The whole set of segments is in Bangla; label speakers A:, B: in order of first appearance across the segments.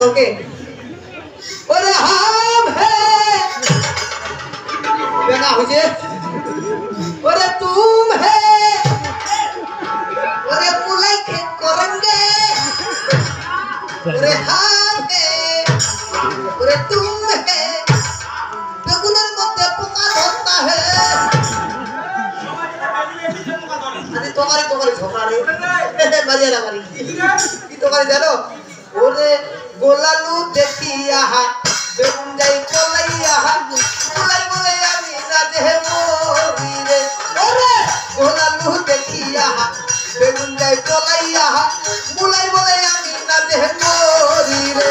A: ओके और हम है क्या मुझे और तुम है और मुलाई के करेंगे और हम है और तुम है बेगुনের মধ্যে পোকা ধরতা है আরে তোমারে ঝগড়া রে মারিয়া না মারি কি তোমারে জানো ওরে গোলালু দেখিয়া বেগুন যাই কলাইয়া মুলাই বলে আমি রাধে মরি রে ওরে গোলালু দেখিয়া বেগুন যাই কলাইয়া মুলাই বলে আমি রাধে মরি রে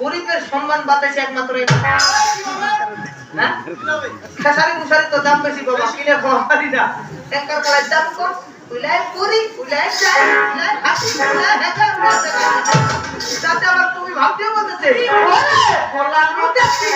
A: গরিবের সম্মান বাতাইছে একমাত্র খেসারি মুসারি তো দাম বেশি বাবা কিনে খাওয়া পারি না একবার কালার দাম কম উলাই পুরি উলাই চাই উলাই হাসি উলাই হেকার যাতে আমার তুমি ভাবতে বলতেছে ওরে বললাম দেখছি